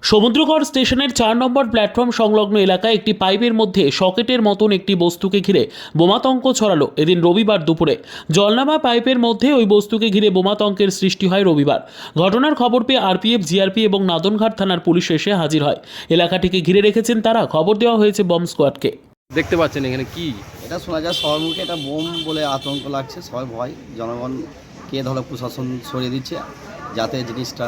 সমুদ্রগড় স্টেশনের 4 নম্বর প্ল্যাটফর্ম সংলগ্ন এলাকায় একটি পাইপের মধ্যে সকেটের মতন একটি বস্তুকে ঘিরে বোমাতঙ্ক ছড়ালো এদিন রবিবার দুপুরে। জলনামা পাইপের মধ্যে ওই বস্তুকে ঘিরে বোমাতঙ্কের সৃষ্টি হয় রবিবার। ঘটনার খবর পেয়ে আরপিএফ, জিআরপি এবং নাদনঘাট থানার পুলিশ এসে হাজির হয়। এলাকাটিকে ঘিরে রেখেছেন তারা। খবর দেওয়া হয়েছে বম্ব স্কোয়াডকে। দেখতে পাচ্ছেন এখানে কি এটা শোনা যায় সবার মুখে, এটা বোম বলে আতঙ্ক লাগছে, সবাই ভয়। জনগণ কে ধরো প্রশাসন সরিয়ে দিচ্ছে যাতে জিনিসটা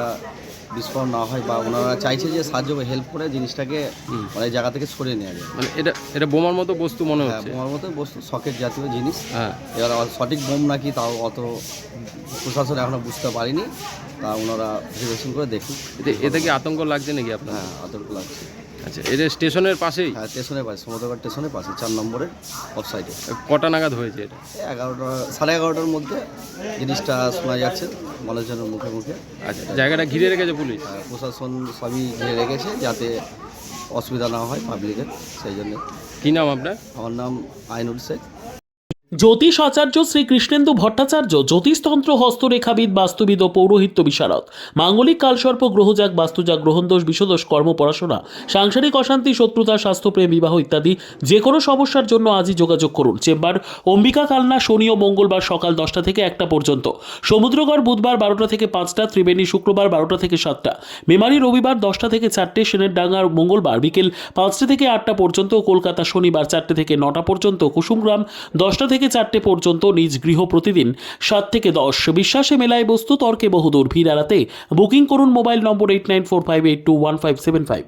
বিস্ফোরণ না হয়, বা ওনারা চাইছে যে সাহায্য হেল্প করে জিনিসটাকে অনেক জায়গা থেকে সরিয়ে নেওয়া যায়। মানে এটা বোমার মতো বস্তু মনে হ্যাঁ, হচ্ছে। বোমার মতো বস্তু, সকেট জাতীয় জিনিস। হ্যাঁ, এবার সঠিক বোম নাকি তাও অত প্রশাসন এখনো বুঝতে পারিনি, তা ওনারা ভেরিফিকেশন করে দেখুন। এতে কি আতঙ্ক লাগছে নাকি আপনার? হ্যাঁ, আতঙ্ক লাগছে। আচ্ছা, এটা স্টেশনের পাশেই? হ্যাঁ, স্টেশনের পাশে, সমুদ্রগড় স্টেশনের পাশে 4 নম্বরের অফ সাইডে। কটা নাগাদ হয়েছে এটা? 11টা, 11:30টার মধ্যে জিনিসটা শোনা যাচ্ছে মানুষজনের মুখে মুখে। আচ্ছা, জায়গাটা ঘিরে রেখেছে পুলিশ? প্রশাসন সবই ঘিরে রেখেছে যাতে অসুবিধা না হয় পাবলিকের, সেই জন্য। কি নাম আপনার? আমার নাম আইনুল শেখ। জ্যোতিষ আচার্য শ্রী কৃষ্ণেন্দু ভট্টাচার্য জ্যোতিষতন্ত্র, হস্তরেখাবিদ, বাস্তুবিদ ও পৌরোহিত্য বিশারদ। মাঙ্গলিক কালসর্প, গ্রহজাগ, বাস্তুজাগ, গ্রহণদোষ, বিষদোষ, কর্ম, পড়াশোনা, সাংসারিক অশান্তি, শত্রুতা, স্বাস্থ্যপ্রেম, বিবাহ ইত্যাদি যে কোনো সমস্যার জন্য আজই যোগাযোগ করুন। চেম্বার অম্বিকা কালনা, শনি ও মঙ্গলবার সকাল 10টা থেকে 1টা পর্যন্ত। সমুদ্রগড় বুধবার 12টা থেকে 5টা, ত্রিবেণী শুক্রবার 12টা থেকে 7টা, মেমারি রবিবার 10টা থেকে 4টে, সেনের ডাঙ্গার মঙ্গলবার বিকেল 5টে থেকে 8টা পর্যন্ত, কলকাতা শনিবার 4টে থেকে 9টা পর্যন্ত, কুসুমগ্রাম 10টা থেকে 4টে পর্যন্ত, নিজ গৃহ প্রতিদিন 7 থেকে 10। বিশ্বাসে মেলায় বস্তু, তর্কে বহুদূর। ভিড় এড়াতে বুকিং করুন মোবাইল নম্বর 8945821575।